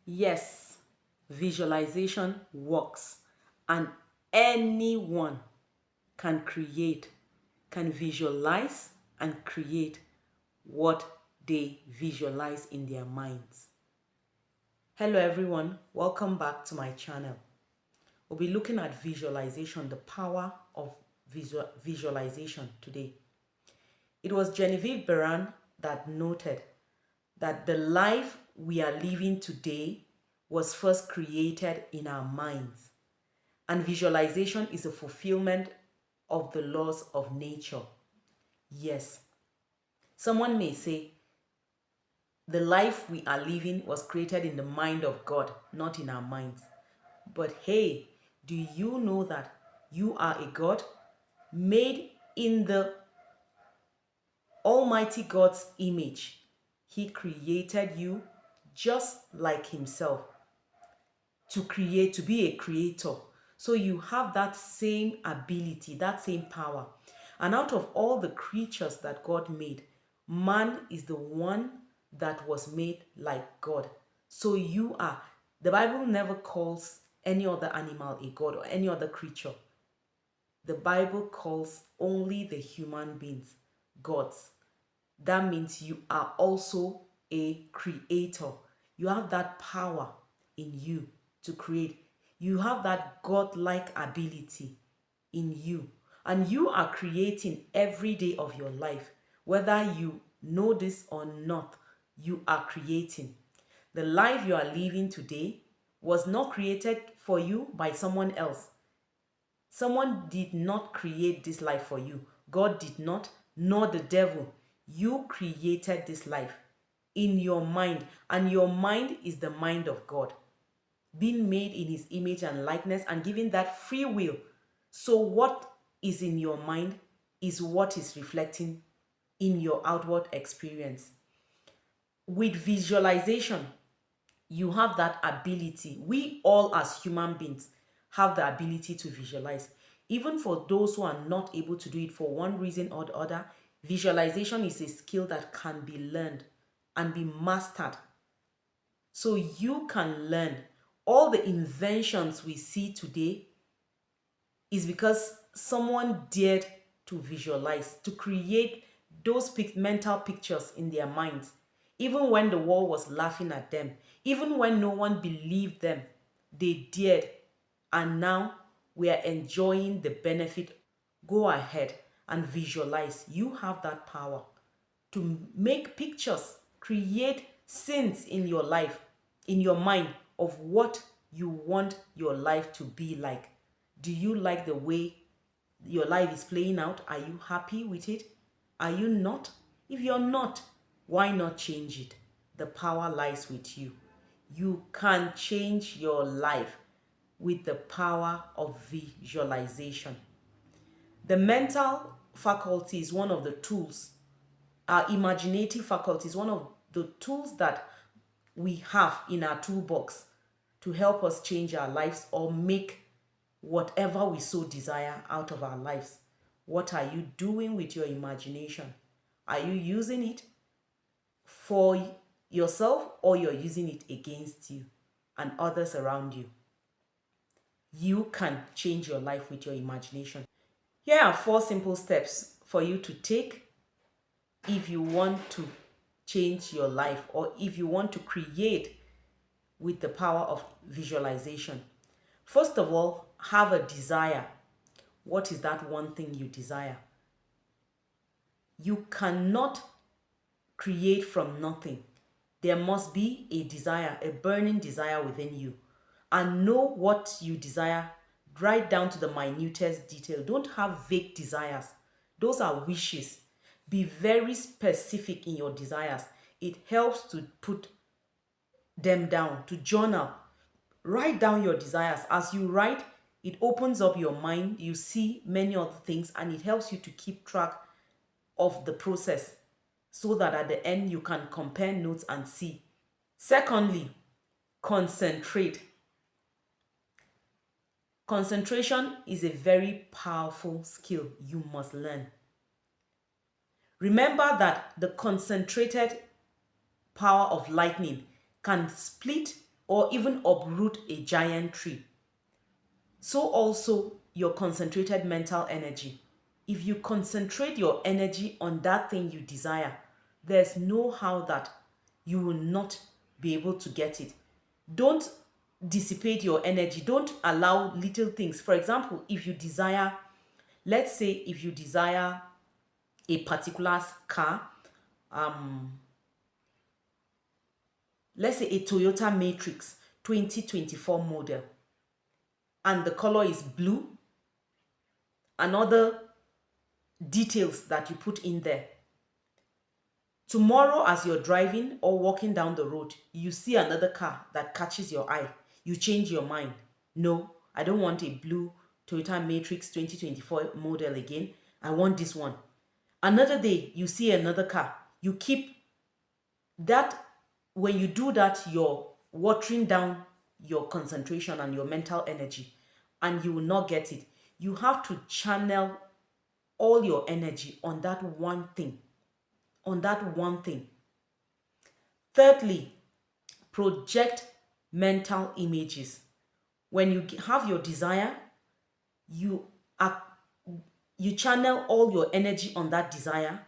Yes, visualization works, and anyone can create, can visualize and create what they visualize in their minds. Hello everyone, welcome back to my channel. We'll be looking at visualization, the power of visualization today. It was Genevieve Beran that noted that the life we are living today was first created in our minds. And visualization is a fulfillment of the laws of nature. Yes, someone may say the life we are living was created in the mind of God, not in our minds. But hey, do you know that you are a God made in the Almighty God's image? He created you just like himself to create, to be a creator. So you have that same ability, that same power. And out of all the creatures that God made, man is the one that was made like God. So you are. The Bible never calls any other animal a God or any other creature. The Bible calls only the human beings gods. That means you are also a creator. You have that power in you to create. You have that godlike ability in you. And you are creating every day of your life. Whether you know this or not, you are creating. The life you are living today was not created for you by someone else. Someone did not create this life for you. God did not, nor the devil. You created this life in your mind, and your mind is the mind of God, being made in his image and likeness and given that free will. So what is in your mind is what is reflecting in your outward experience. With visualization, you have that ability. We all as human beings have the ability to visualize. Even for those who are not able to do it for one reason or the other, visualization is a skill that can be learned and be mastered. So you can learn. All the inventions we see today is because someone dared to visualize, to create those mental pictures in their minds. Even when the world was laughing at them, even when no one believed them, they dared. And now we are enjoying the benefit. Go ahead and visualize. You have that power to make pictures, create scenes in your life, in your mind of what you want your life to be like. Do you like the way your life is playing out? Are you happy with it? Are you not? If you're not, why not change it? The power lies with you. You can change your life with the power of visualization. The mental faculty is one of the tools. Our imaginative faculty is one of the tools that we have in our toolbox to help us change our lives or make whatever we so desire out of our lives. What are you doing with your imagination? Are you using it for yourself, or you're using it against you and others around you? You can change your life with your imagination. Here are 4 simple steps for you to take if you want to change your life or if you want to create with the power of visualization. First of all, have a desire. What is that one thing you desire? You cannot create from nothing. There must be a desire, a burning desire within you. And know what you desire right down to the minutest detail. Don't have vague desires. Those are wishes. Be very specific in your desires. It helps to put them down, to journal. Write down your desires. As you write, it opens up your mind. You see many other things, and it helps you to keep track of the process so that at the end you can compare notes and see. Secondly, concentrate. Concentration is a very powerful skill you must learn. Remember that the concentrated power of lightning can split or even uproot a giant tree. So also your concentrated mental energy. If you concentrate your energy on that thing you desire, there's no how that you will not be able to get it. Don't dissipate your energy. Don't allow little things. For example, if you desire, let's say if you desire a particular car, let's say a Toyota Matrix 2024 model, and the color is blue, and other details that you put in there. Tomorrow, as you're driving or walking down the road, you see another car that catches your eye. You change your mind. No, I don't want a blue Toyota Matrix 2024 model again. I want this one. Another day, you see another car. You keep that. When you do that, you're watering down your concentration and your mental energy, and you will not get it. You have to channel all your energy on that one thing. On that one thing. Thirdly, project mental images. When you have your desire, you are you channel all your energy on that desire,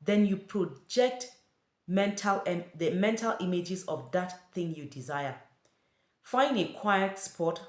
then you project the mental images of that thing you desire. Find a quiet spot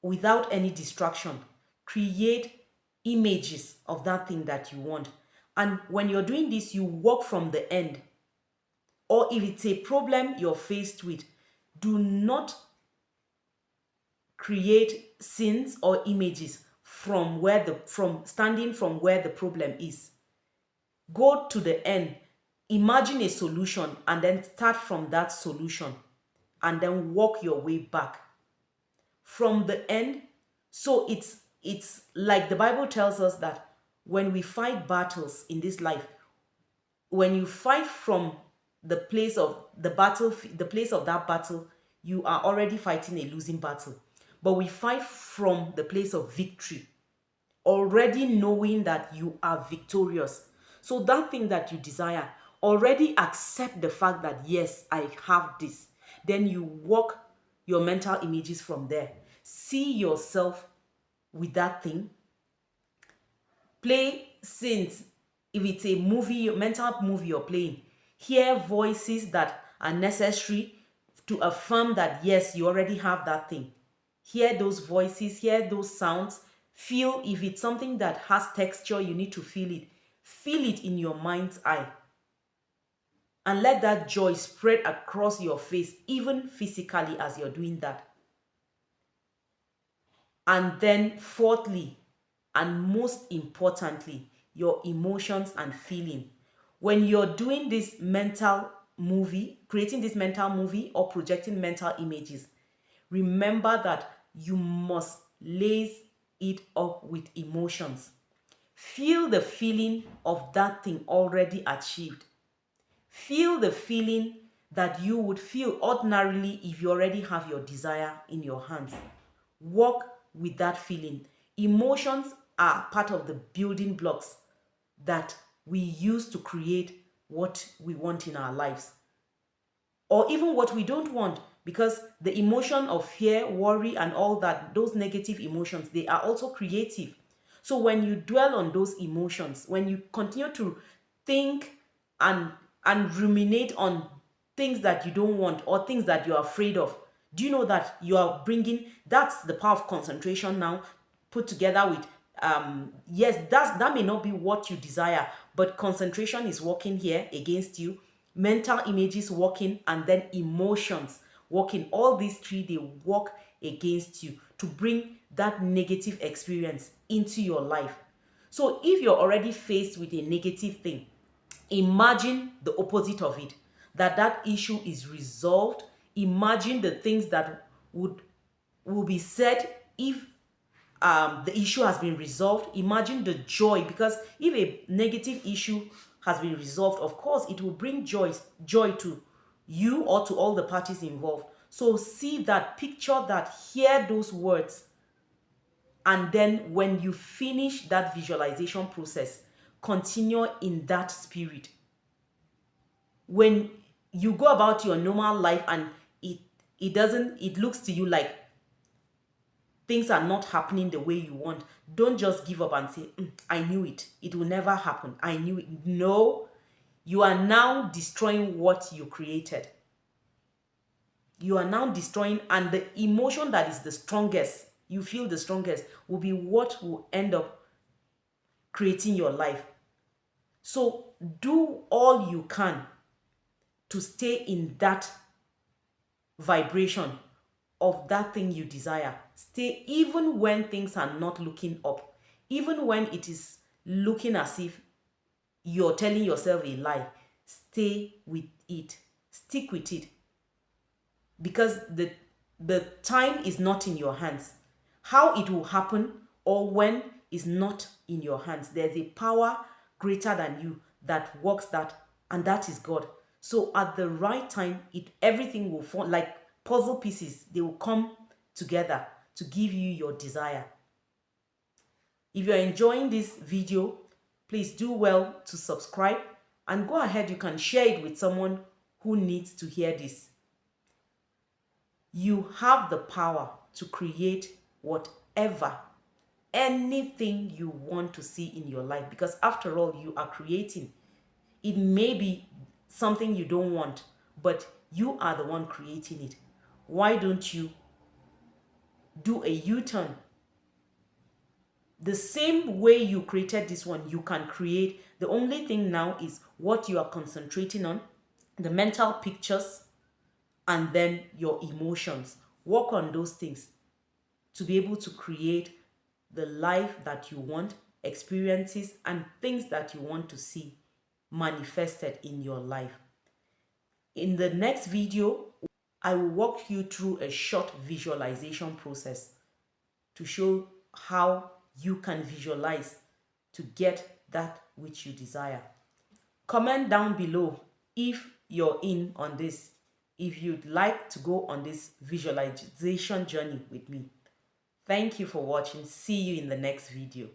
without any distraction. Create images of that thing that you want. And when you're doing this, you walk from the end. Or if it's a problem you're faced with, do not create scenes or images from standing from where the problem is. Go to the end. Imagine a solution and then start from that solution and then walk your way back from the end. So it's like the Bible tells us that when we fight battles in this life, when you fight from the place of that battle, you are already fighting a losing battle. But we fight from the place of victory, already knowing that you are victorious. So that thing that you desire, already accept the fact that yes, I have this. Then you walk your mental images from there. See yourself with that thing. Play scenes. If it's a movie, mental movie you're playing, hear voices that are necessary to affirm that yes, you already have that thing. Hear those voices, hear those sounds. Feel if it's something that has texture, you need to feel it. Feel it in your mind's eye. And let that joy spread across your face, even physically, as you're doing that. And then fourthly, and most importantly, your emotions and feeling. When you're doing this mental movie, creating this mental movie or projecting mental images, remember that you must lace it up with emotions. Feel the feeling of that thing already achieved. Feel the feeling that you would feel ordinarily if you already have your desire in your hands. Walk with that feeling. Emotions are part of the building blocks that we use to create what we want in our lives, or even what we don't want, because the emotion of fear, worry, and all that, those negative emotions, they are also creative. So when you dwell on those emotions, when you continue to think and ruminate on things that you don't want or things that you're afraid of, do you know that you are bringing, that's the power of concentration now put together with yes, that may not be what you desire, but concentration is working here against you, mental images working, and then emotions working. All these three, they work against you to bring that negative experience into your life. So if you're already faced with a negative thing, imagine the opposite of it, that issue is resolved. Imagine the things that will be said if the issue has been resolved. Imagine the joy, because if a negative issue has been resolved, of course it will bring joy to you or to all the parties involved. So see that, picture that, hear those words, and then when you finish that visualization process, continue in that spirit. When you go about your normal life and it looks to you like things are not happening the way you want. Don't just give up and say, I knew it. It will never happen. I knew it. No, you are now destroying what you created. You are now destroying, and the emotion that is the strongest, you feel the strongest, will be what will end up creating your life. So do all you can to stay in that vibration of that thing you desire. Stay even when things are not looking up, even when it is looking as if you're telling yourself a lie. Stay with it. Stick with it. Because the time is not in your hands. How it will happen or when is not in your hands. There's a power greater than you that works that, and that is God. So at the right time, everything will fall like puzzle pieces. They will come together to give you your desire. If you're enjoying this video, please do well to subscribe, and go ahead, you can share it with someone who needs to hear this. You have the power to create whatever, anything you want to see in your life, because after all, you are creating. It may be something you don't want, but you are the one creating it. Why don't you do a U-turn? The same way you created this one, you can create. The only thing now is what you are concentrating on, the mental pictures, and then your emotions. Work on those things to be able to create the life that you want, experiences, and things that you want to see manifested in your life. In the next video, I will walk you through a short visualization process to show how you can visualize to get that which you desire. Comment down below if you're in on this, if you'd like to go on this visualization journey with me. Thank you for watching. See you in the next video.